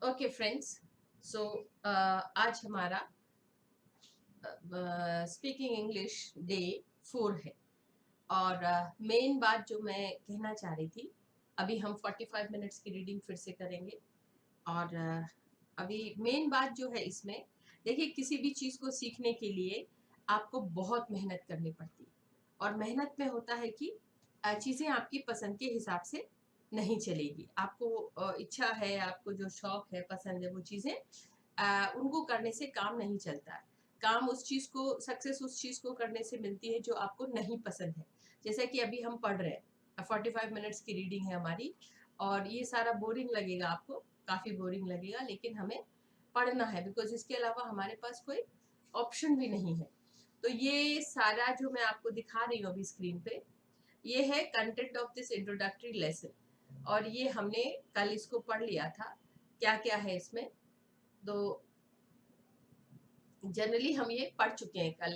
Okay friends, सो आज हमारा speaking English day 4 है। और मेन बात जो मैं कहना चाह रही थी, अभी हम 45 मिनट्स की रीडिंग फिर से करेंगे। और अभी मेन बात जो है इसमें, देखिए, किसी भी चीज़ को सीखने के लिए आपको बहुत मेहनत करनी पड़ती है। और मेहनत में होता है कि चीज़ें आपकी पसंद के हिसाब से नहीं चलेगी। आपको इच्छा है, आपको जो शौक है, पसंद है, वो चीज़ें उनको करने से काम नहीं चलता है। काम उस चीज़ को, सक्सेस उस चीज़ को करने से मिलती है जो आपको नहीं पसंद है। जैसे कि अभी हम पढ़ रहे हैं, 45 मिनट्स की रीडिंग है हमारी। और ये सारा बोरिंग लगेगा आपको, काफ़ी बोरिंग लगेगा, लेकिन हमें पढ़ना है बिकॉज इसके अलावा हमारे पास कोई ऑप्शन भी नहीं है। तो ये सारा जो मैं आपको दिखा रही हूँ अभी स्क्रीन पे, ये है content of this introductory lesson. और ये हमने कल इसको पढ़ लिया था, क्या क्या है इसमें। तो जनरली हम ये पढ़ चुके हैं कल।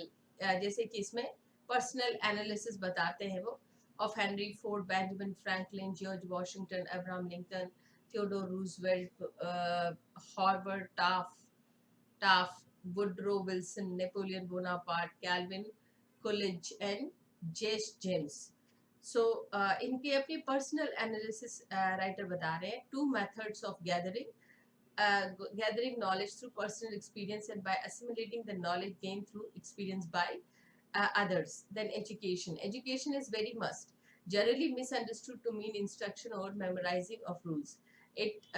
जैसे कि इसमें पर्सनल एनालिसिस बताते हैं वो, of Henry Ford, Benjamin Franklin, George Washington, Abraham Lincoln, Theodore Roosevelt, Herbert Taft, Woodrow Wilson, Napoleon Bonaparte, Calvin Coolidge and Jesse James. So इनके अपनी पर्सनल एनालिसिस राइटर बता रहे हैं। Two methods of gathering knowledge through personal experience and by assimilating the knowledge gained through experience by others. Then education. Education is very must. Generally misunderstood to mean instruction or memorizing of rules. It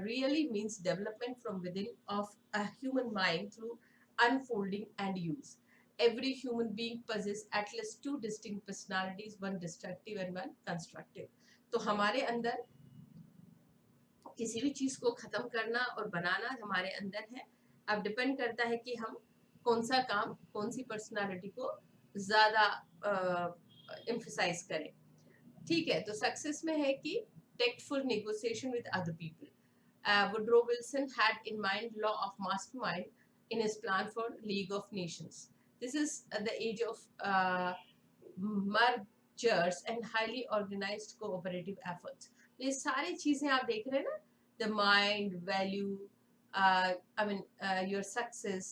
really means development from within of a human mind through unfolding and use. Every human being possesses at least two distinct personalities, one destructive and one constructive. तो हमारे अंदर किसी भी चीज को खत्म करना और बनाना हमारे अंदर है। अब डिपेंड करता है कि हम कौन सा काम, कौन सी पर्सनालिटी को ज्यादा एम्फसाइज करें। ठीक है, तो सक्सेस में है कि tactful negotiation with other people. Woodrow Wilson had in mind law of mastermind in his plan for League of Nations. This is the age of mergers and highly organized cooperative efforts. तो ये सारी चीजें आप देख रहे हैं ना, the mind, value, your success,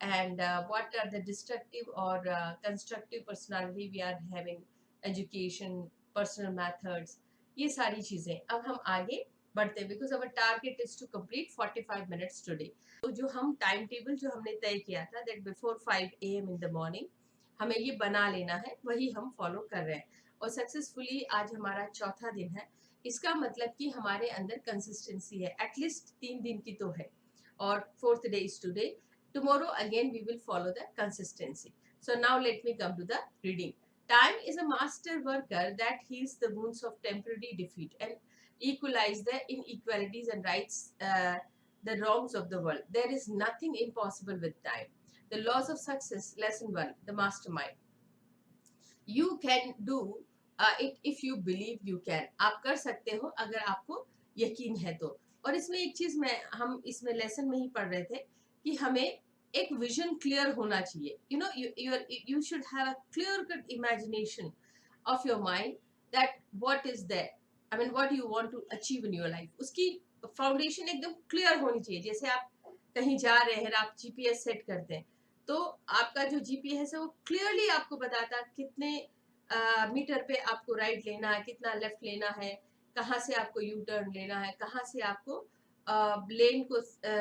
and what are the destructive or constructive personality we are having, education, personal methods, ये सारी चीजें। अब हम आगे बढ़ते हैं because our target is to complete 45 minutes today. तो जो हम टाइम टेबल जो हमने तय किया था that before 5 AM in the morning हमें ये बना लेना है, वही हम फॉलो कर रहे हैं। और सक्सेसफुली आज हमारा चौथा दिन है। इसका मतलब कि हमारे अंदर कंसिस्टेंसी है, एटलीस्ट 3 दिन की तो है। और fourth day is today. Tomorrow again we will follow the consistency. So now let me come to the reading. Time is a master worker that heals the wounds of temporary defeat and equalize the inequalities and rights the wrongs of the world. There is nothing impossible with time. The laws of success, lesson 1, the mastermind. You can do it if you believe you can. आप कर सकते हो अगर आपको यकीन है तो। और इसमें एक चीज मैं, हम इसमें लेसन में ही पढ़ रहे थे कि हमें एक विजन क्लियर होना चाहिए। You know, you should have a clear cut imagination of your mind that what is there, I mean what you want to achieve in your life. उसकी फाउंडेशन एकदम क्लियर होनी चाहिए। जैसे आप कहीं जा रहे हैं, आप GPS सेट करते हैं, तो आपका जो GPS है वो क्लियरली आपको बताता कितने मीटर पे आपको राइट लेना है, कितना लेफ्ट लेना है, कहाँ से आपको यू टर्न लेना है, कहाँ से आपको लेन को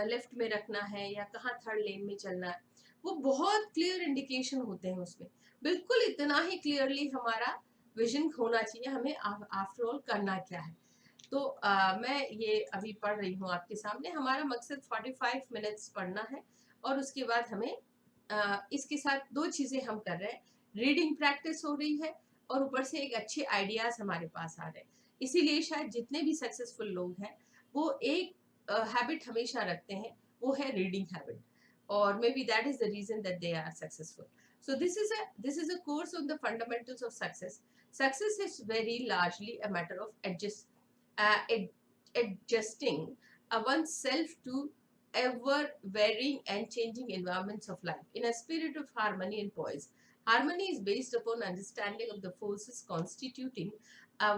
लेफ्ट में रखना है या कहाँ थर्ड लेन में चलना है। वो बहुत क्लियर इंडिकेशन होते हैं उसमें। बिल्कुल इतना ही क्लियरली हमारा विजन होना चाहिए हमें आफ्टर ऑल करना क्या है। तो मैं ये अभी पढ़ रही हूँ आपके सामने। हमारा मकसद 45 मिनट्स पढ़ना है और उसके बाद हमें इसके साथ दो चीजें हम कर रहे हैं। रीडिंग प्रैक्टिस हो रही है और ऊपर से एक अच्छे आइडियाज हमारे पास आ रहे हैं। इसीलिए शायद जितने भी सक्सेसफुल लोग हैं वो एक हैबिट हमेशा रखते हैं, वो है रीडिंग हैबिट। और maybe that is the reason that they are successful. So this is a course on the fundamentals of success. Success is very largely a matter of adjusting oneself to ever varying and changing environments of life in a spirit of harmony and poise. Harmony is based upon understanding of the forces constituting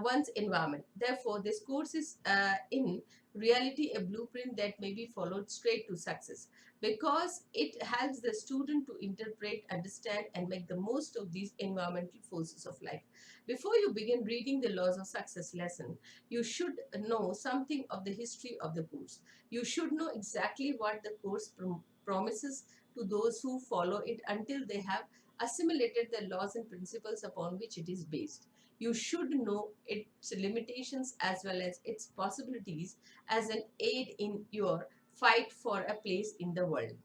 one's environment. Therefore, this course is in reality a blueprint that may be followed straight to success, because it helps the student to interpret, understand, and make the most of these environmental forces of life. Before you begin reading the laws of success lesson, you should know something of the history of the course. You should know exactly what the course promises to those who follow it until they have assimilated the laws and principles upon which it is based. You should know its limitations as well as its possibilities as an aid in your fight for a place in the world.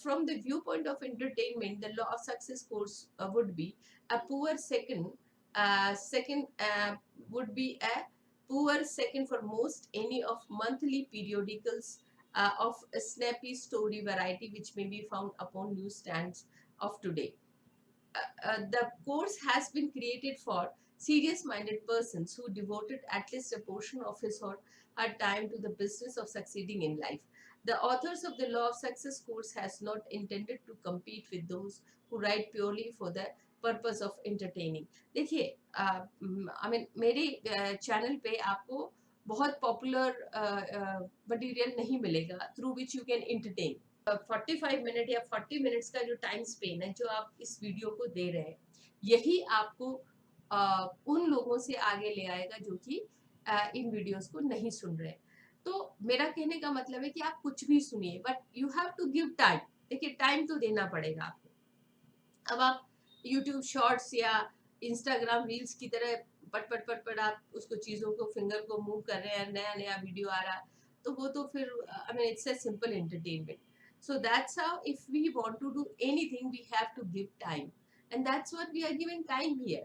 From the viewpoint of entertainment, the law of success course would be a poor second. Second would be a poor second for most any of monthly periodicals of a snappy story variety which may be found upon newsstands of today. The course has been created for serious minded persons who devoted at least a portion of his or her time to the business of succeeding in life. The authors of the Law of Success course has not intended to compete with those who write purely for the purpose of entertaining. देखिए, I mean मेरे channel पे आपको बहुत popular material नहीं मिलेगा through which you can entertain. 45 minute या 40 minutes का जो टाइम स्पेन है जो आप इस वीडियो को दे रहे हैं, यही आपको उन लोगों से आगे ले आएगा जो कि इन वीडियोस को नहीं सुन रहे। तो मेरा कहने का मतलब है कि आप कुछ भी सुनिए, but you have to give time. देखिए, टाइम तो देना पड़ेगा आपको। अब आप यूट्यूब शॉर्ट्स या इंस्टाग्राम रील्स की तरह पट पट पट पट आप उसको चीज़ों को फिंगर को मूव कर रहे हैं, नया नया वीडियो आ रहा है, तो वो तो फिर I mean it's a simple entertainment. So that's how, if we want to do anything, we have to give time, and that's what we are giving time here.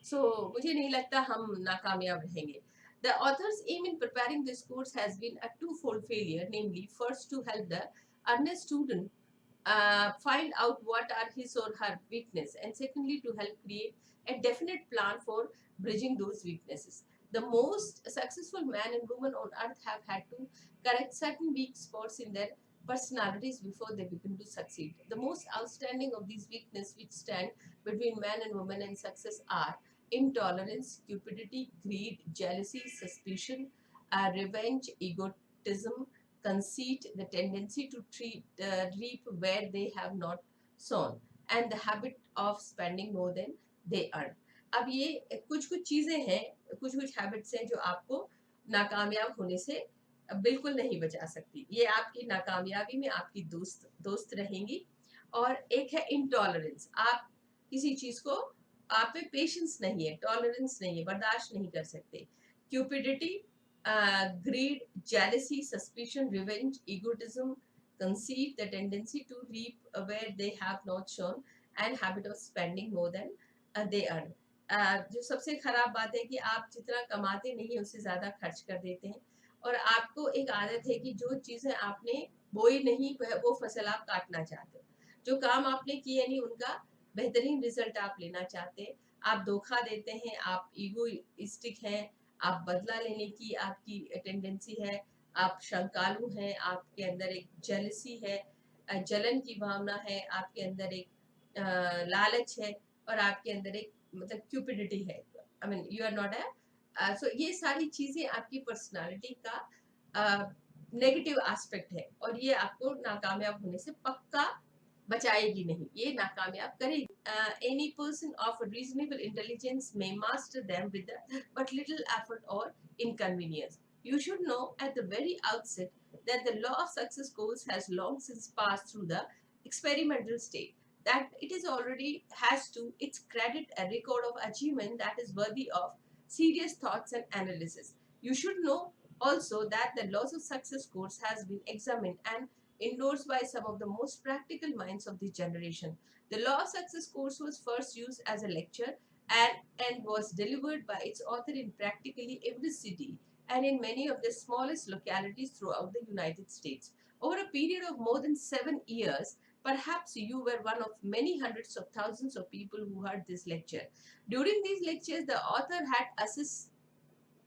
So मुझे नहीं लगता हम नाकामयाब रहेंगे. The author's aim in preparing this course has been a twofold failure, namely, first, to help the earnest student find out what are his or her weakness, and secondly, to help create a definite plan for bridging those weaknesses. The most successful man and woman on earth have had to correct certain weak spots in their personalities before they begin to succeed. The most outstanding of these weaknesses which stand between man and woman and success are intolerance, cupidity, greed, jealousy, suspicion, revenge, egotism, conceit, the tendency to reap where they have not sown, and the habit of spending more than they earn. अब ये कुछ कुछ चीजें हैं, कुछ कुछ habits हैं जो आपको नाकामयाब होने से बिल्कुल नहीं बचा सकती। ये आपकी नाकामयाबी में आपकी दोस्त दोस्त रहेंगी। और एक है इंटॉलरेंस, आप किसी चीज को, आप में पेशेंस नहीं है, टॉलरेंस नहीं है, बर्दाश्त नहीं कर सकते। Cupidity, greed, jealousy, suspicion, revenge, egotism, conceit, the tendency to reap where they have not sown, and habit of spending more than they earn. जो सबसे खराब बात है कि आप जितना कमाते नहीं उससे ज्यादा खर्च कर देते हैं, और आपको एक आदत है कि जो चीजें आपने बोई नहीं वो फसल आप काटना चाहते हो, जो काम आपने किए नहीं उनका बेहतरीन रिजल्ट आप लेना चाहते हैं। आप धोखा देते हैं, आप ईगोइस्टिक हैं, आप बदला लेने की आपकी टेंडेंसी है, आप शंकालु हैं, आपके अंदर एक जेलसी है, जलन की भावना है, आपके अंदर एक लालच है, और आपके अंदर एक मतलब क्यूपिडिटी है। I mean you are not a so ये सारी चीजें आपकी पर्सनालिटी का नेगेटिव एस्पेक्ट है, और ये आपको नाकामयाब होने से पक्का बचाएगी नहीं, ये नाकामयाब करेगी। Any person of reasonable intelligence may master them with but little effort or inconvenience. You should know at the very outset that the law of success course has long since passed through the experimental state, that it is already has to its credit a record of achievement that is worthy of serious thoughts and analysis. You should know also that the laws of success course has been examined and endorsed by some of the most practical minds of this generation. The Law of Success course was first used as a lecture and was delivered by its author in practically every city and in many of the smallest localities throughout the United States. Over a period of more than 7 years, perhaps you were one of many hundreds of thousands of people who heard this lecture. During these lectures, the author had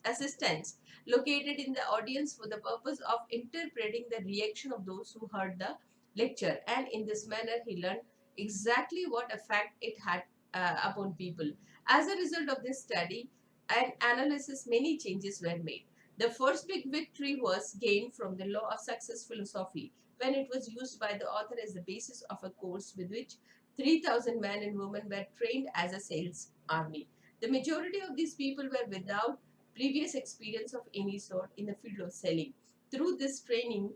assistants located in the audience for the purpose of interpreting the reaction of those who heard the lecture, and in this manner he learned exactly what effect it had upon people. As a result of this study, and analysis, many changes were made. The first big victory was gained from the law of success philosophy when it was used by the author as the basis of a course with which 3,000 men and women were trained as a sales army. The majority of these people were without previous experience of any sort in the field of selling. Through this training,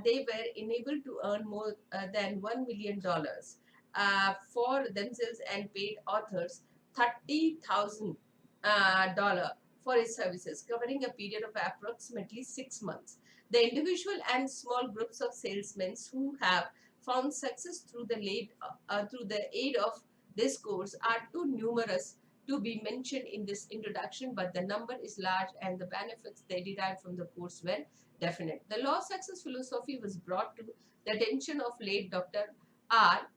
they were enabled to earn more than $1 million for themselves and paid authors 30,000 dollar for his services, covering a period of approximately 6 months. The individual and small groups of salesmen who have found success through the aid of this course are too numerous to be mentioned in this introduction, but the number is large and the benefits they derived from the course were definite. The law of success philosophy was brought to the attention of late Dr. R.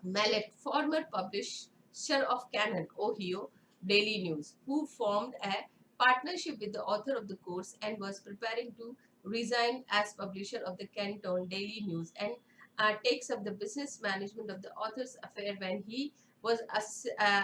Mallet, former publisher of Canon, Ohio Daily News, who formed a partnership with the author of the course and was preparing to resign as publisher of the Canton Daily News, and takes up the business management of the author's affair when he was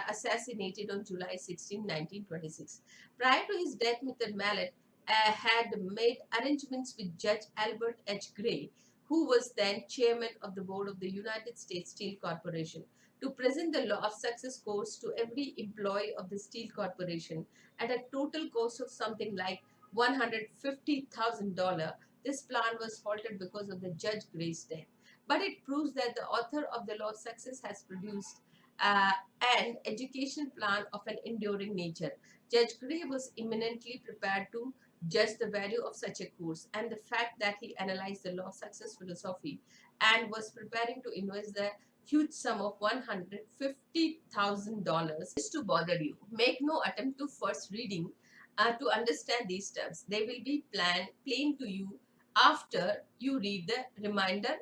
assassinated on July 16, 1926. Prior to his death, Mr. Mallet had made arrangements with Judge Albert H. Gray, who was then chairman of the board of the United States Steel Corporation, to present the Law of Success course to every employee of the Steel Corporation at a total cost of something like $150,000. This plan was halted because of the Judge Gray's death. But it proves that the author of the Law of Success has produced uh, an education plan of an enduring nature. Judge Gray was eminently prepared to judge the value of such a course, and the fact that he analyzed the law of success philosophy and was preparing to invest the huge sum of $150,000 is to bother you. Make no attempt to first reading to understand these terms. They will be plain to you after you read the remainder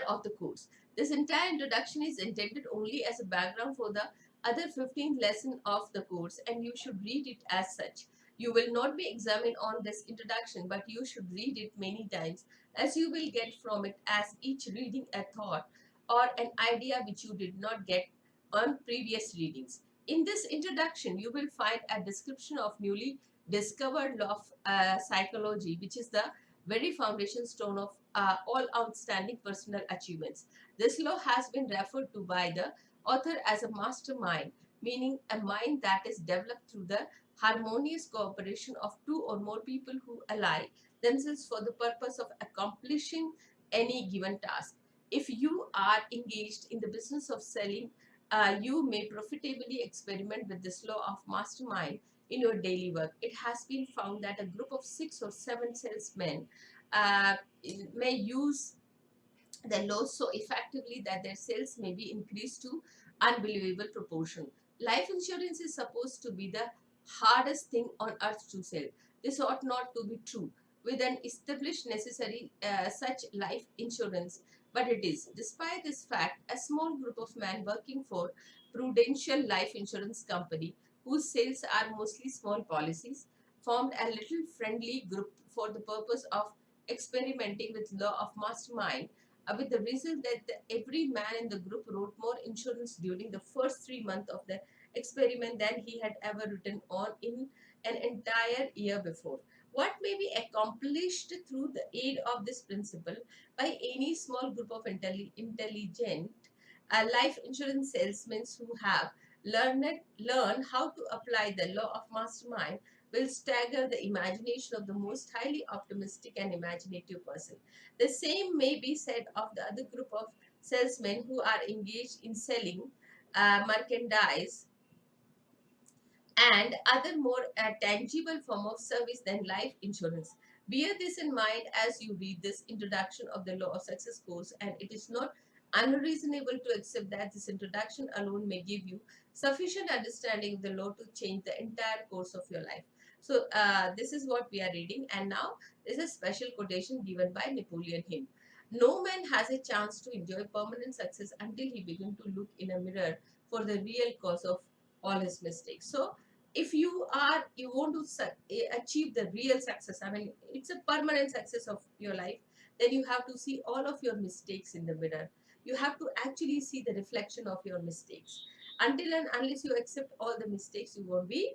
of the course. This entire introduction is intended only as a background for the other 15th lesson of the course, and you should read it as such. You will not be examined on this introduction, but you should read it many times, as you will get from it as each reading a thought or an idea which you did not get on previous readings. In this introduction, you will find a description of newly discovered law of psychology, which is the very foundation stone of all outstanding personal achievements. This law has been referred to by the author as a mastermind, meaning a mind that is developed through the harmonious cooperation of two or more people who ally themselves for the purpose of accomplishing any given task. If you are engaged in the business of selling, you may profitably experiment with this law of mastermind in your daily work. It has been found that a group of 6 or 7 salesmen uh, may use the laws so effectively that their sales may be increased to unbelievable proportion. Life insurance is supposed to be the hardest thing on earth to sell. This ought not to be true with an established necessary such life insurance, but it is. Despite this fact, a small group of men working for Prudential Life Insurance Company, whose sales are mostly small policies, formed a little friendly group for the purpose of experimenting with law of mastermind, with the result that every man in the group wrote more insurance during the first 3 months of the experiment than he had ever written on in an entire year before. What may be accomplished through the aid of this principle by any small group of intelligent life insurance salesmen who have learn how to apply the law of mastermind will stagger the imagination of the most highly optimistic and imaginative person. The same may be said of the other group of salesmen who are engaged in selling merchandise and other more tangible form of service than life insurance. Bear this in mind as you read this introduction of the law of success course, and it is not unreasonable to accept that this introduction alone may give you sufficient understanding of the law to change the entire course of your life. So this is what we are reading, and now there is a special quotation given by Napoleon Hill. No man has a chance to enjoy permanent success until he begins to look in a mirror for the real cause of all his mistakes. So if you want to achieve the real success, I mean it's a permanent success of your life, then you have to see all of your mistakes in the mirror. You have to actually see the reflection of your mistakes. Until and unless you accept all the mistakes, you won't be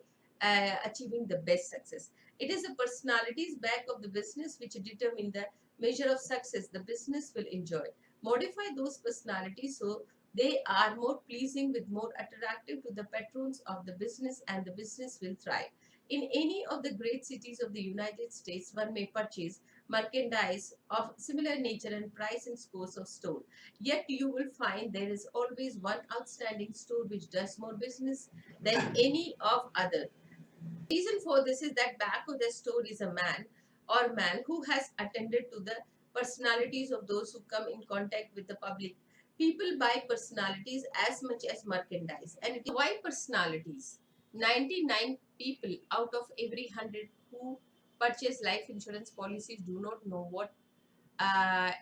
achieving the best success. It is the personalities back of the business which determine the measure of success the business will enjoy. Modify those personalities so they are more pleasing with more attractive to the patrons of the business, and the business will thrive. In any of the great cities of the United States, one may purchase merchandise of similar nature and price and scores of store. Yet you will find there is always one outstanding store which does more business than any of other. Reason for this is that back of the store is a man who has attended to the personalities of those who come in contact with the public. People buy personalities as much as merchandise. And why personalities? 99 people out of every 100 who purchase life insurance policies do not know what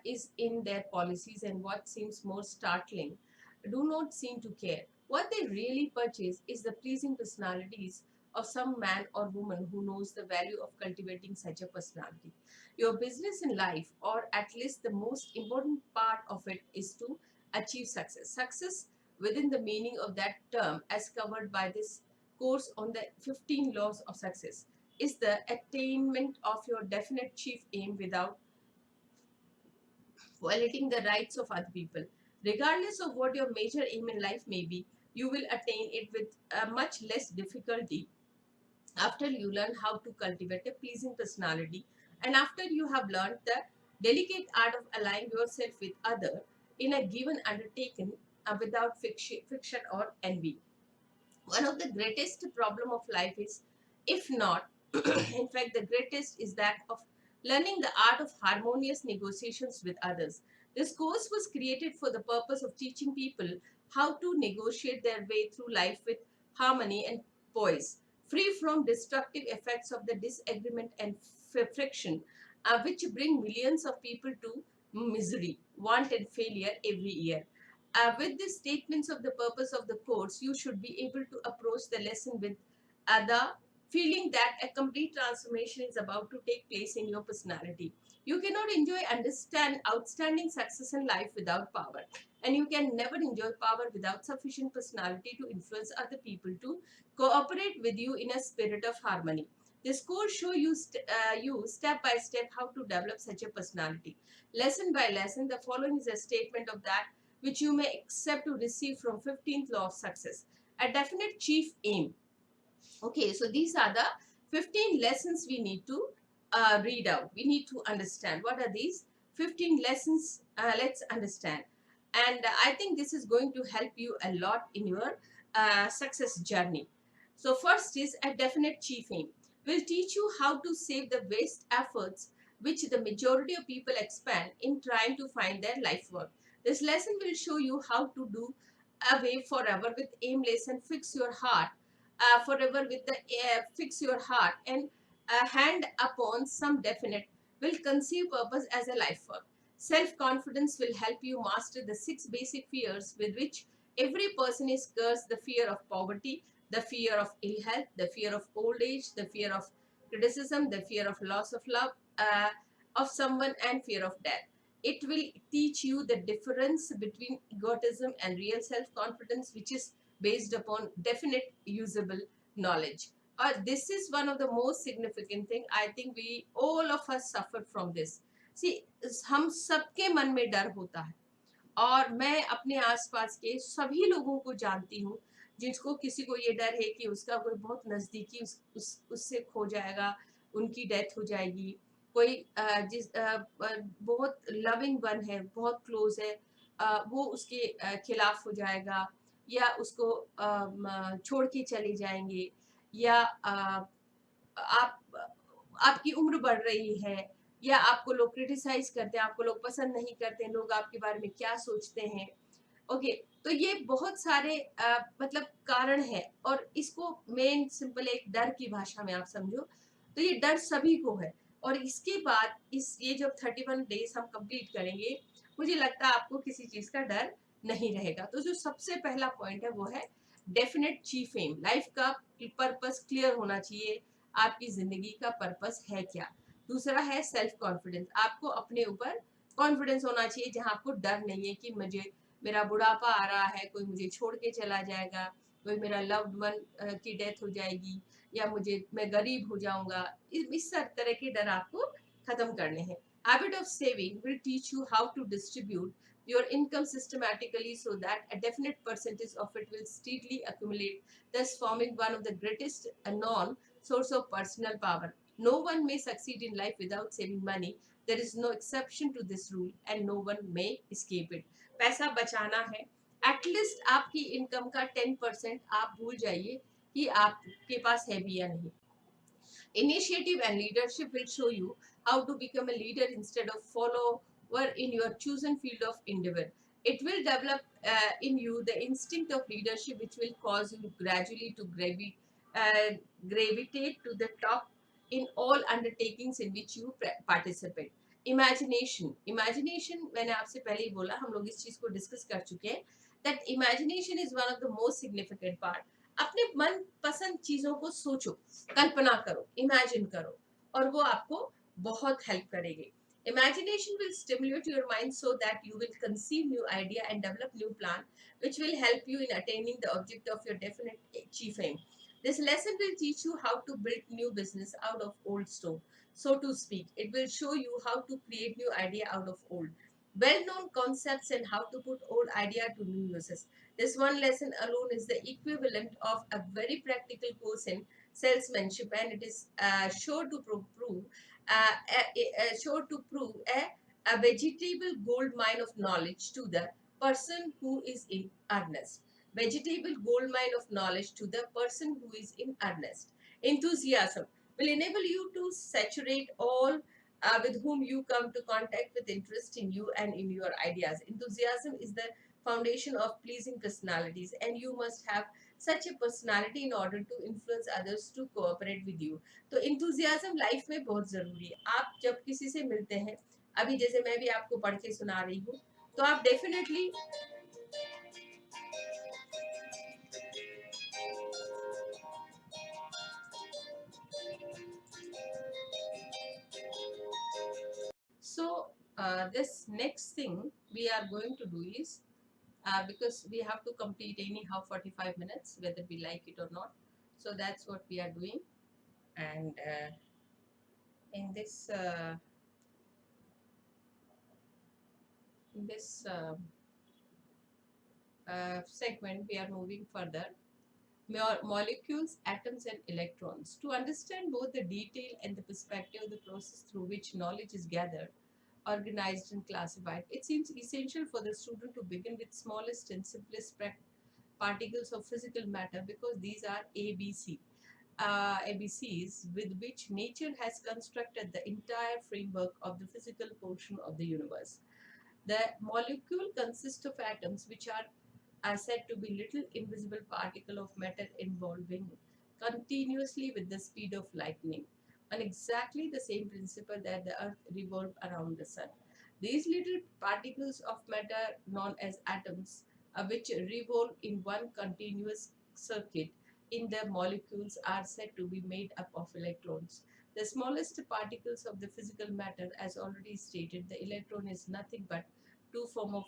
is in their policies, and what seems more startling, do not seem to care. What they really purchase is the pleasing personalities of some man or woman who knows the value of cultivating such a personality. Your business in life, or at least the most important part of it, is to achieve success. Success, within the meaning of that term, as covered by this course on the 15 laws of success, is the attainment of your definite chief aim without violating the rights of other people. Regardless of what your major aim in life may be, you will attain it with much less difficulty after you learn how to cultivate a pleasing personality, and after you have learned the delicate art of aligning yourself with other in a given undertaking without fiction or envy. One of the greatest problem of life is, if not in fact the greatest, is that of learning the art of harmonious negotiations with others. This course was created for the purpose of teaching people how to negotiate their way through life with harmony and poise, free from destructive effects of the disagreement and friction, which bring millions of people to misery, want, and failure every year. With these statements of the purpose of the course, you should be able to approach the lesson with the feeling that a complete transformation is about to take place in your personality. You cannot enjoy understand outstanding success in life without power, and you can never enjoy power without sufficient personality to influence other people to cooperate with you in a spirit of harmony. This course show you, you step by step how to develop such a personality. Lesson by lesson, the following is a statement of that which you may accept to receive from 15th law of success. A definite chief aim. Okay, so these are the 15 lessons we need to read out. We need to understand. What are these 15 lessons? Let's understand. And I think this is going to help you a lot in your success journey. So first is a definite chief aim. Will teach you how to save the waste efforts which the majority of people expend in trying to find their life work. This lesson will show you how to do away forever with aimless and fix your heart forever with the fix your heart and hand upon some definite, will conceive purpose as a life work. Self-confidence will help you master the 6 basic fears with which every person is cursed: the fear of poverty, the fear of ill health, the fear of old age, the fear of criticism, the fear of loss of love of someone, and fear of death. It will teach you the difference between egotism and real self-confidence, which is based upon definite usable knowledge. This is one of the most significant thing. I think we all of us suffer from this. See, हम सबके मन में डर होता है, और मैं अपने आसपास के सभी लोगों को जानती हूँ जिसको किसी को ये डर है कि उसका कोई बहुत नज़दीकी उससे खो जाएगा, उनकी डेथ हो जाएगी। कोई बहुत लविंग वन है, बहुत क्लोज है, वो उसके खिलाफ हो जाएगा, या उसको छोड़ के चले जाएंगे, या आप आपकी उम्र बढ़ रही है, या आपको लोग क्रिटिसाइज करते हैं, आपको लोग पसंद नहीं करते, लोग आपके बारे में क्या सोचते हैं। ओके, तो ये बहुत सारे मतलब कारण है, और इसको मेन सिंपल एक डर की भाषा में आप समझो, तो ये डर सभी को है। और इसके बाद ये जब 31 डेज हम कंप्लीट करेंगे, मुझे लगता है आपको किसी चीज का डर नहीं रहेगा। तो जो सबसे पहला पॉइंट है वो है डेफिनेट चीफ एम। लाइफ का पर्पस क्लियर होना चाहिए, आपकी जिंदगी का पर्पस है क्या। दूसरा है सेल्फ कॉन्फिडेंस, आपको अपने ऊपर कॉन्फिडेंस होना चाहिए, जहां आपको डर नहीं है कि मेरा बुढ़ापा आ रहा है, कोई मुझे छोड़ के चला जाएगा, कोई मेरा लव्ड वन की डेथ हो जाएगी, या मैं गरीब हो जाऊंगा। इस तरह के डर आपको खत्म करने हैं। Habit of saving will teach you how to distribute your income systematically so that a definite percentage of it will steadily accumulate, thus forming one of the greatest non source of personal power. No one may succeed in life without saving money. There is no exception to this rule and no one may escape it. पैसा बचाना है, at least आपकी income का 10% आप भूल जाइए कि आपके पास है भी या नहीं। Initiative and leadership will show you how to become a leader instead of follower in your chosen field of endeavor. It will develop in you the instinct of leadership, which will cause you gradually to gravitate to the top in all undertakings in which you participate. Imagination मैंने आपसे पहले ही बोला, हम लोग इस चीज को discuss कर चुके हैं, that imagination is one of the most significant part. अपने मन पसंद चीजों को सोचो, कल्पना करो, इमेजिन करो, और वो आपको बहुत हेल्प करेगी। Imagination will stimulate your mind so that you will conceive new idea and develop new plan, which will help you in attaining the object of your definite chief aim. This lesson will teach you how to build new business out of old stone, so to speak. It will show you how to create new idea out of old, well-known concepts, and how to put old idea to new uses. This one lesson alone is the equivalent of a very practical course in salesmanship, and it is sure to prove a vegetable gold mine of knowledge to the person who is in earnest. Vegetable gold mine of knowledge to the person who is in earnest. Enthusiasm will enable you to saturate all with whom you come to contact with interest in you and in your ideas. Enthusiasm is the foundation of pleasing personalities, and you must have such a personality in order to influence others to cooperate with you. तो enthusiasm life में बहुत जरूरी है। आप जब किसी से मिलते हैं, अभी जैसे मैं भी आपको पढ़ के सुना रही हूँ, तो आप definitely so this next thing we are going to do is because we have to complete anyhow 45 minutes whether we like it or not, so that's what we are doing. And in this segment we are moving further. Molecules, atoms, and electrons. To understand both the detail and the perspective of the process through which knowledge is gathered, organized, and classified, it seems essential for the student to begin with smallest and simplest particles of physical matter, because these are ABCs with which nature has constructed the entire framework of the physical portion of the universe. The molecule consists of atoms, which are said to be little invisible particle of matter evolving continuously with the speed of lightning, on exactly the same principle that the earth revolves around the sun. These little particles of matter, known as atoms, which revolve in one continuous circuit in the molecules, are said to be made up of electrons. The smallest particles of the physical matter, as already stated, the electron is nothing but two form of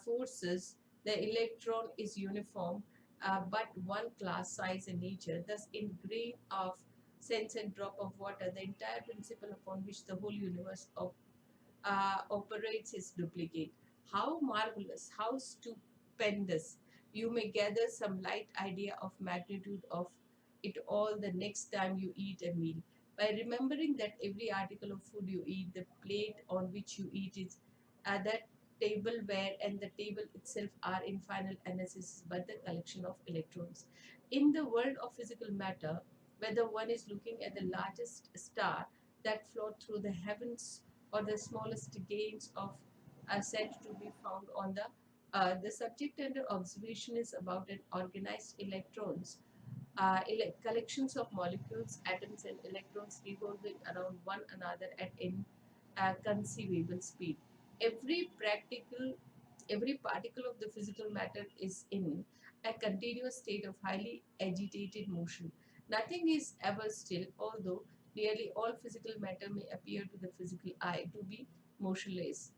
forces. The electron is uniform, but one class, size, and nature. Thus, in grain of sense and drop of water, the entire principle upon which the whole universe operates is duplicate. How marvelous, how stupendous! You may gather some light idea of magnitude of it all the next time you eat a meal. By remembering that every article of food you eat, the plate on which you eat is that tableware and the table itself are in final analysis but the collection of electrons. In the world of physical matter, whether one is looking at the largest star that float through the heavens or the smallest grains of are said to be found on the subject under observation is about an organized electrons, collections of molecules, atoms, and electrons revolving around one another at inconceivable speed. Every practical, every particle of the physical matter is in a continuous state of highly agitated motion. Nothing is ever still, although nearly all physical matter may appear to the physical eye to be motionless.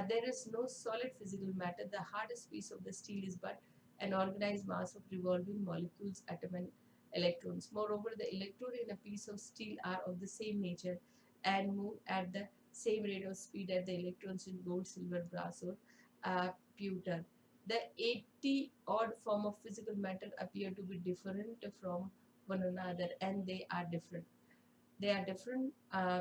There is no solid physical matter. The hardest piece of the steel is but an organized mass of revolving molecules, atoms, and electrons. Moreover, the electrons in a piece of steel are of the same nature and move at the same rate of speed as the electrons in gold, silver, brass, or pewter. The 80 odd form of physical matter appear to be different from one another, and they are different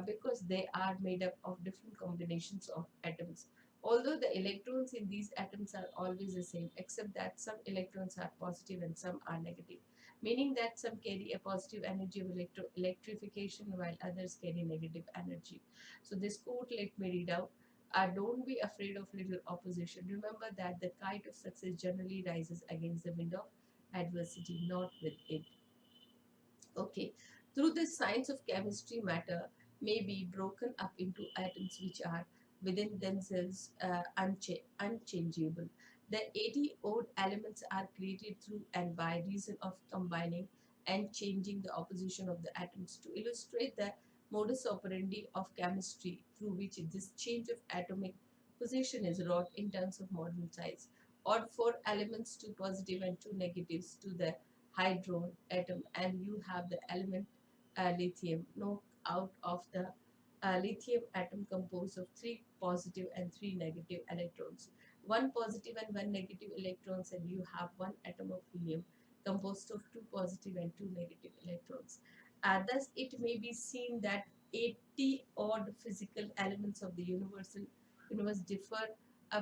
because they are made up of different combinations of atoms. Although the electrons in these atoms are always the same, except that some electrons are positive and some are negative, meaning that some carry a positive energy of electrification while others carry negative energy. So, this quote, let me read out. Don't be afraid of little opposition. Remember that the kite of success generally rises against the wind of adversity, not with it. Okay, through the science of chemistry, matter may be broken up into atoms which are within themselves unchangeable. The 80 odd elements are created through and by reason of combining and changing the opposition of the atoms. To illustrate the modus operandi of chemistry through which this change of atomic position is wrought in terms of modern science, or four elements, two positive and two negatives, to the hydrogen atom, and you have the element lithium. Knock out of the lithium atom composed of three positive and three negative electrons, one positive and one negative electrons, and you have one atom of helium composed of two positive and two negative electrons. Thus, it may be seen that 80 odd physical elements of the universe differ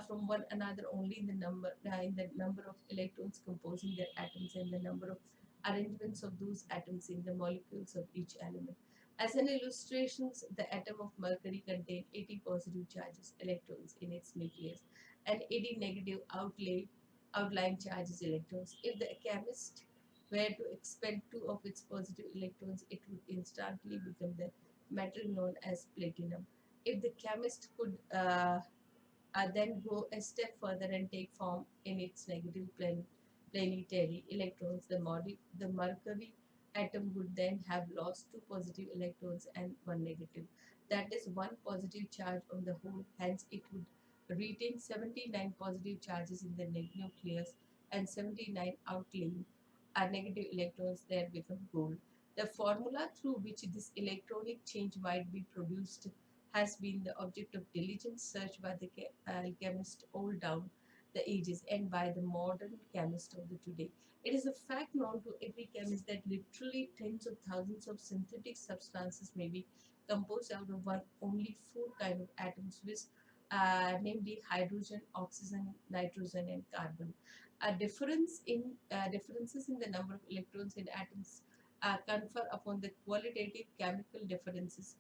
from one another only in the number of electrons composing their atoms and the number of arrangements of those atoms in the molecules of each element. As an illustration, the atom of mercury contains 80 positive charges electrons in its nucleus and 80 negative outlying charges electrons. If the chemist were to expel two of its positive electrons, it would instantly become the metal known as platinum. If the chemist could then go a step further and take form in its negative planetary electrons. The mercury atom would then have lost two positive electrons and one negative. That is one positive charge on the whole. Hence, it would retain 79 positive charges in the nucleus and 79 outlying negative electrons there become gold. The formula through which this electronic change might be produced has been the object of diligent search by the alchemist all down the ages and by the modern chemist of the today. It is a fact known to every chemist that literally tens of thousands of synthetic substances may be composed out of one only four kind of atoms, which namely hydrogen, oxygen, nitrogen, and carbon. Differences in the number of electrons in atoms confer upon the qualitative chemical differences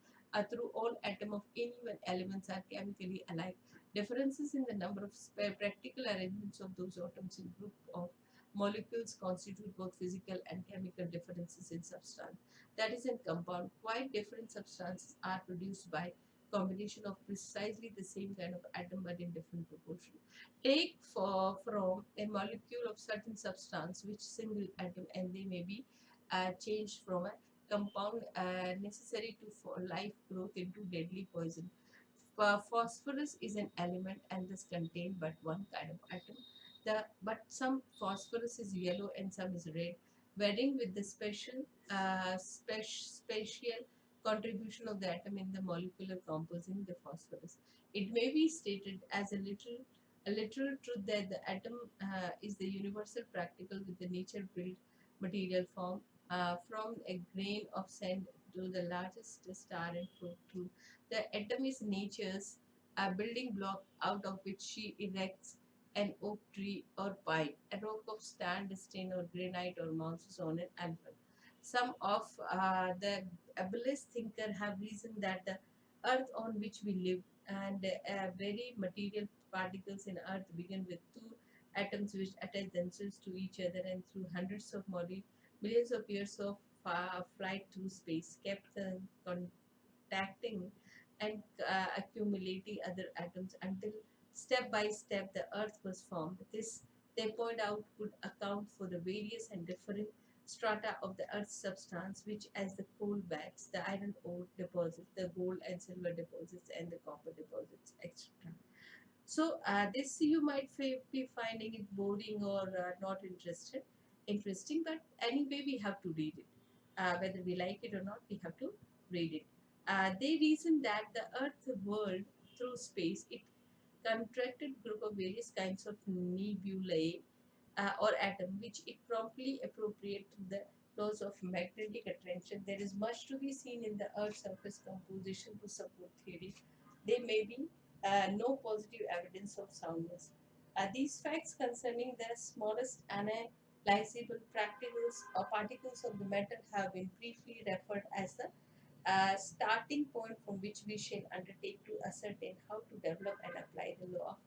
through all atom of any one elements are chemically alike. Differences in the number of practical arrangements of those atoms in group of molecules constitute both physical and chemical differences in substance. That is, in compound, quite different substances are produced by combination of precisely the same kind of atom but in different proportion. Take from a molecule of certain substance which single atom and they may be changed from a compound necessary to for life growth into deadly poison. Phosphorus is an element and thus contain but one kind of atom. But some phosphorus is yellow and some is red, varying with the spatial contribution of the atom in the molecular composing the phosphorus. It may be stated as a literal truth that the atom is the universal practical with the nature built material form from a grain of sand to the largest star and fruit true. The atom is nature's building block out of which she erects an oak tree or pine, a rock of sandstone or granite or mountains on an elephant. Some of the ablest thinkers have reasoned that the earth on which we live and very material particles in earth begin with two atoms which attach themselves to each other and through hundreds of millions of years of flight through space kept contacting and accumulating other atoms until step by step the earth was formed. This, they point out, could account for the various and different strata of the earth's substance, which as the coal beds, the iron ore deposits, the gold and silver deposits, and the copper deposits, etc. So this you might be finding it boring or not interesting, but anyway we have to read it. Whether we like it or not, we have to read it. They reason that the Earth world through space, it contracted group of various kinds of nebulae or atom, which it promptly appropriate to the laws of magnetic attraction. There is much to be seen in the Earth's surface composition to support theory. There may be no positive evidence of soundness. These facts concerning the smallest analyzable particles of the matter have been briefly referred as the starting point from which we shall undertake to ascertain how to develop and apply the law of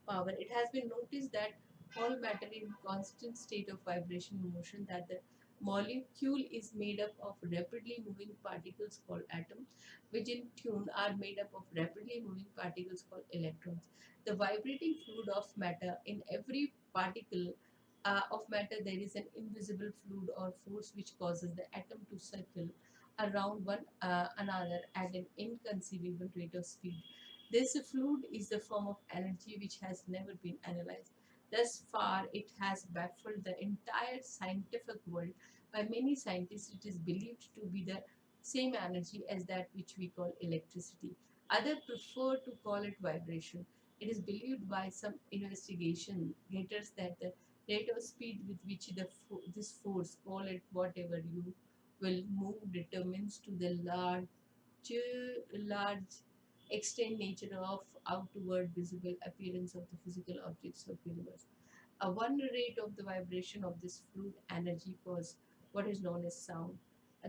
power. It has been noticed that all matter in constant state of vibration motion, that the molecule is made up of rapidly moving particles called atoms, which in turn are made up of rapidly moving particles called electrons. The vibrating fluid of matter, in every particle of matter there is an invisible fluid or force which causes the atom to circle around one another at an inconceivable rate of speed. This fluid is the form of energy which has never been analyzed. Thus far, it has baffled the entire scientific world. By many scientists, it is believed to be the same energy as that which we call electricity. Others prefer to call it vibration. It is believed by some investigators that the rate of speed with which this force, call it whatever you will move, determines to the large extent nature of outward visible appearance of the physical objects of universe. One rate of the vibration of this fluid energy causes what is known as sound.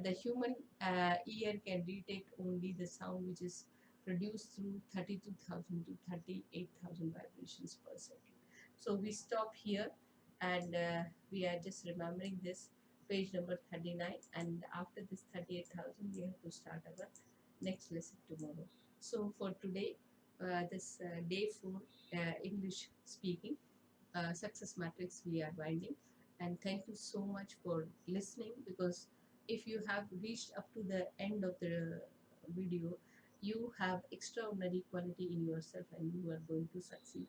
The human ear can detect only the sound which is produced through 32,000 to 38,000 vibrations per second. So we stop here, and we are just remembering this page number 39, and after this 38,000 we have to start our next lesson tomorrow. So for today, this day 4 English speaking success matrix we are winding, and thank you so much for listening, because if you have reached up to the end of the video, you have extraordinary quality in yourself and you are going to succeed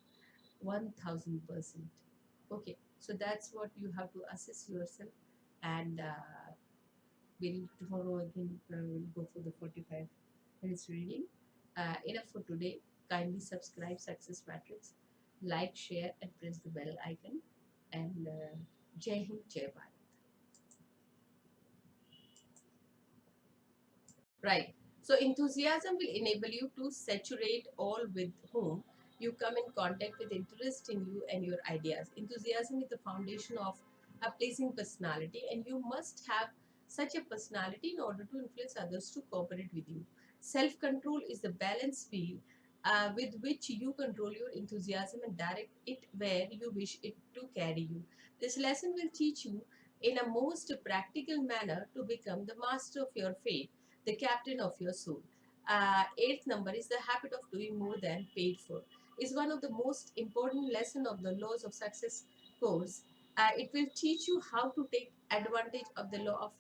1000%. Okay, so that's what you have to assess yourself, and we'll tomorrow again we'll go for the 45 minutes reading. Enough for today. Kindly subscribe Success Matrix, like, share, and press the bell icon. And Jai Hind, Jai Bharat. Right. So enthusiasm will enable you to saturate all with whom you come in contact with interest in you and your ideas. Enthusiasm is the foundation of a pleasing personality, and you must have such a personality in order to influence others to cooperate with you. Self control is the balance wheel with which you control your enthusiasm and direct it where you wish it to carry you. This lesson will teach you in a most practical manner to become the master of your fate, the captain of your soul. Eighth number is the habit of doing more than paid for. Is one of the most important lesson of the laws of success course. It will teach you how to take advantage of the law of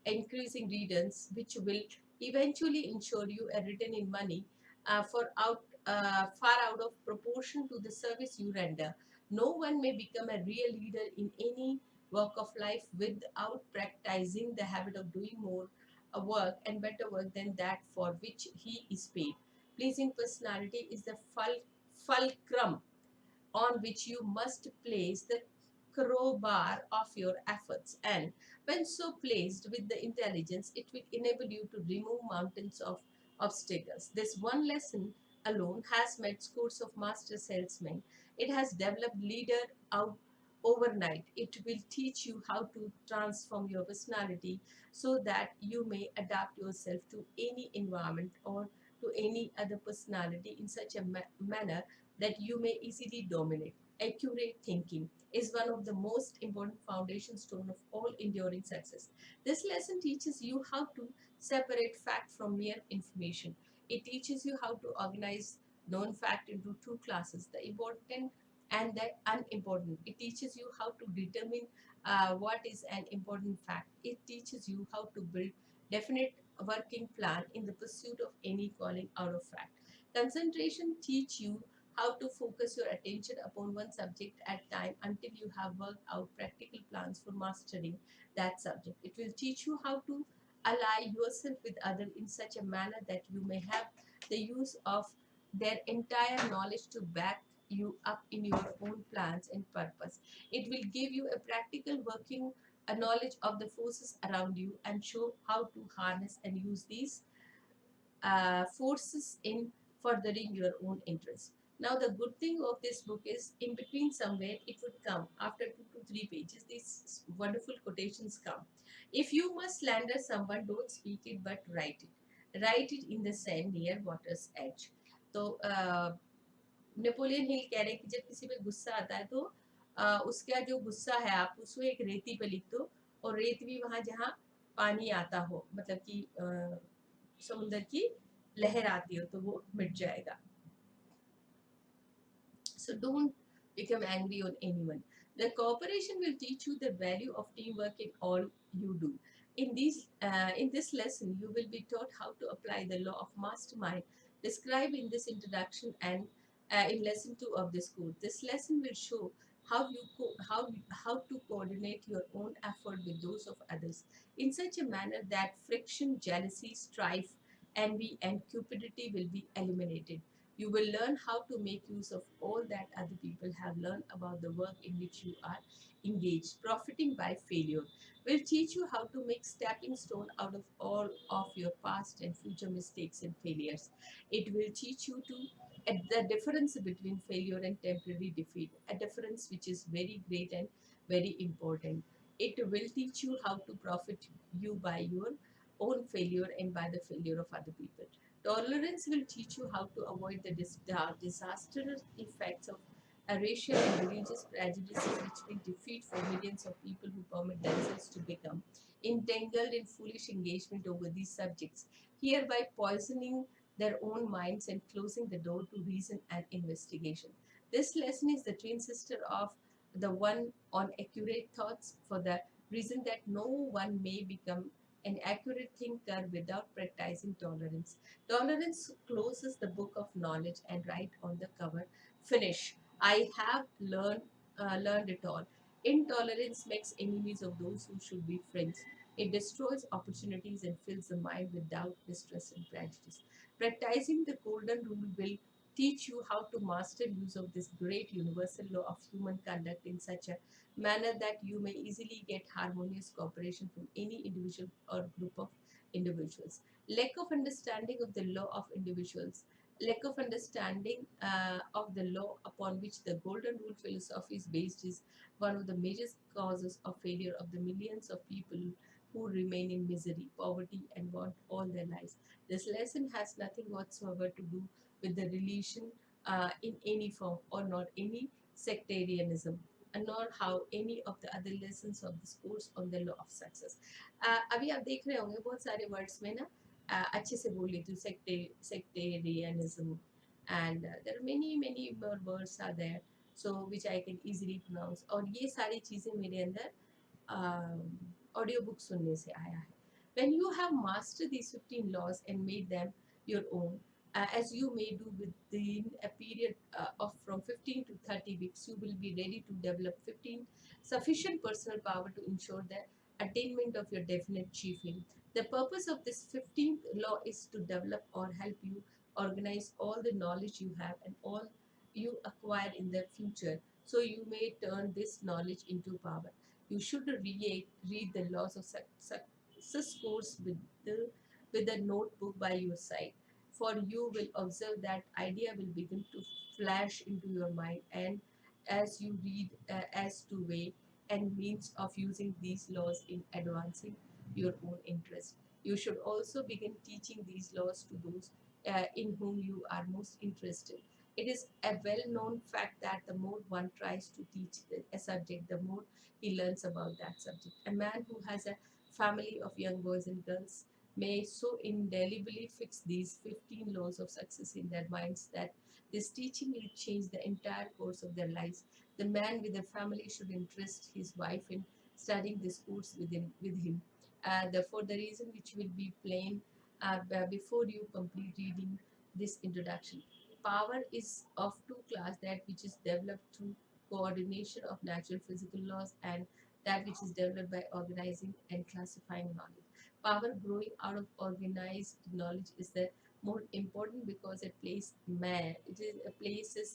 increasing returns, which will eventually ensure you a return in money far out of proportion to the service you render. No one may become a real leader in any walk of life without practicing the habit of doing more work and better work than that for which he is paid. Pleasing personality is the fulcrum on which you must place the crowbar of your efforts, and when so placed with the intelligence, it will enable you to remove mountains of obstacles. This one lesson alone has made scores of master salesmen. It has developed leader out overnight. It will teach you how to transform your personality so that you may adapt yourself to any environment or to any other personality in such a manner that you may easily dominate. Accurate thinking is one of the most important foundation stone of all enduring success. This lesson teaches you how to separate fact from mere information. It teaches you how to organize known fact into two classes, the important and the unimportant. It teaches you how to determine what is an important fact. It teaches you how to build definite working plan in the pursuit of any calling out of fact. Concentration teach you how to focus your attention upon one subject at a time until you have worked out practical plans for mastering that subject. It will teach you how to ally yourself with others in such a manner that you may have the use of their entire knowledge to back you up in your own plans and purpose. It will give you a practical working a knowledge of the forces around you and show how to harness and use these forces in furthering your own interest. Now, the good thing of this book is in between somewhere it would come after 2 to 3 pages. These wonderful quotations come. If you must slander someone, don't speak it but write it. Write it in the sand near water's edge. तो Napoleon Hill कह रहे हैं कि जब किसी पे गुस्सा आता है तो उसका जो गुस्सा है आप उसको एक रेती पे लिख दो और रेत भी वहां जहाँ पानी आता हो मतलब कि समुद्र की लहर आती हो तो वो मिट जाएगा. So don't become angry on anyone. The cooperation will teach you the value of teamwork in all you do. In this lesson, you will be taught how to apply the law of mastermind described in this introduction and in lesson 2 of this course. This lesson will show how to coordinate your own effort with those of others in such a manner that friction, jealousy, strife, envy, and cupidity will be eliminated. You will learn how to make use of all that other people have learned about the work in which you are engaged. Profiting by failure will teach you how to make stepping stone out of all of your past and future mistakes and failures. It will teach you to at the difference between failure and temporary defeat, a difference which is very great and very important. It will teach you how to profit you by your own failure and by the failure of other people. Tolerance will teach you how to avoid the disastrous effects of racial and religious prejudices which will defeat for millions of people who permit themselves to become entangled in foolish engagement over these subjects, hereby poisoning their own minds and closing the door to reason and investigation. This lesson is the twin sister of the one on accurate thoughts for the reason that no one may become an accurate thinker without practicing tolerance. Tolerance closes the book of knowledge and write on the cover, finish. I have learned it all. Intolerance makes enemies of those who should be friends. It destroys opportunities and fills the mind with doubt, distress, and prejudice. Practicing the golden rule will teach you how to master use of this great universal law of human conduct in such a manner that you may easily get harmonious cooperation from any individual or group of individuals. Lack of understanding of the law of individuals, lack of understanding of the law upon which the golden rule philosophy is based is one of the major causes of failure of the millions of people who remain in misery, poverty, and want all their lives. This lesson has nothing whatsoever to do with the religion in any form or not any sectarianism and nor how any of the other lessons of this course on the law of success. अभी आप देख रहे होंगे बहुत सारे words में ना अच्छे से बोल लेती हूँ sectarianism and there are many more words are there so which I can easily pronounce और ये सारी चीज़ें मेरे अंदर ऑडियो बुक सुनने से आया है. When you have mastered these 15 laws and made them your own, as you may do within a period of from 15 to 30 weeks, you will be ready to develop 15 sufficient personal power to ensure the attainment of your definite chief aim. The purpose of this 15th law is to develop or help you organize all the knowledge you have and all you acquire in the future so you may turn this knowledge into power. You should read the laws of success course with a notebook by your side. For you will observe that idea will begin to flash into your mind, and as you read as to way and means of using these laws in advancing your own interest. You should also begin teaching these laws to those in whom you are most interested. It is a well known fact that the more one tries to teach a subject, the more he learns about that subject. A man who has a family of young boys and girls may so indelibly fix these 15 laws of success in their minds that this teaching will change the entire course of their lives. The man with a family should interest his wife in studying this course with him. For the reason which will be plain before you complete reading this introduction. power is of two class, that which is developed through coordination of natural physical laws, and that which is developed by organizing and classifying knowledge. Power growing out of organized knowledge is the more important because it places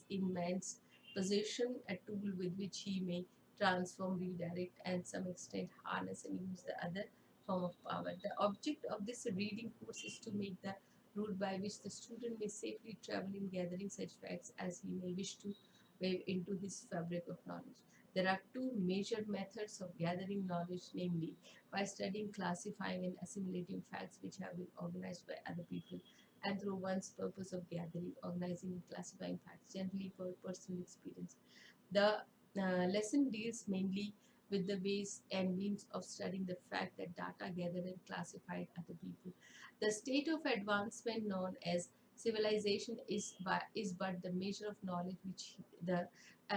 in man's possession a tool with which he may transform, redirect, and some extent harness and use the other form of power. The object of this reading course is to make the route by which the student may safely travel in gathering such facts as he may wish to weave into his fabric of knowledge. There are two major methods of gathering knowledge, namely by studying, classifying, and assimilating facts which have been organized by other people, and through one's purpose of gathering, organizing, and classifying facts, generally for personal experience. The lesson deals mainly with the ways and means of studying the fact that data gathered and classified other people. The state of advancement known as civilization is but the measure of knowledge which the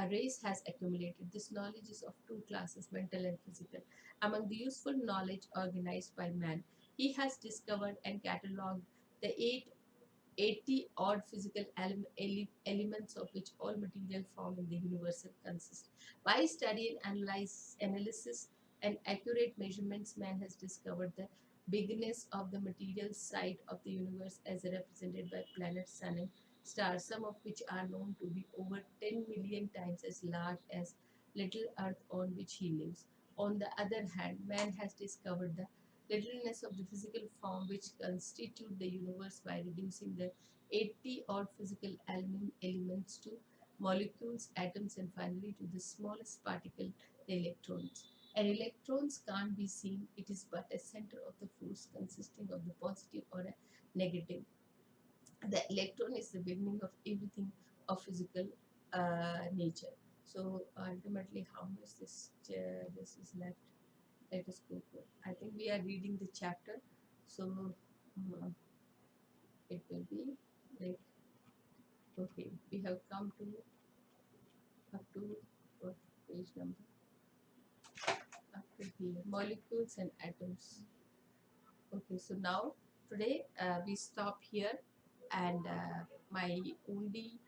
race has accumulated. This knowledge is of two classes, mental and physical. Among the useful knowledge organized by man, he has discovered and catalogued the 80 odd physical elements of which all material form in the universal consist. By study and analysis and accurate measurements, man has discovered the bigness of the material side of the universe as represented by planets, sun, and stars, some of which are known to be over 10 million times as large as little earth on which he lives. On the other hand, man has discovered the littleness of the physical form which constitute the universe by reducing the 80 odd physical elements to molecules, atoms, and finally to the smallest particle, the electrons. And electrons can't be seen, it is but a center of the force consisting of the positive or a negative. The electron is the beginning of everything of physical nature. So ultimately, how much this is left? Let us go for it. I think we are reading the chapter, so it will be like, okay, we have come to up to what page number, up to here, molecules and atoms. Okay, so now today we stop here, and my only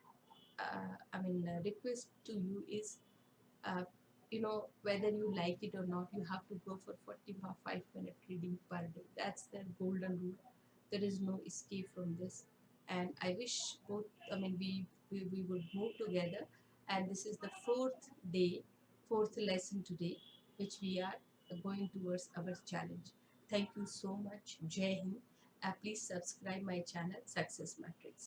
request to you is, uh, whether you like it or not, you have to go for 45-minute reading per day. That's the golden rule. There is no escape from this, and I wish both, we would move together. And this is the fourth lesson today, which we are going towards our challenge. Thank you so much. Jai Hind. Please subscribe my channel, Success Matrix.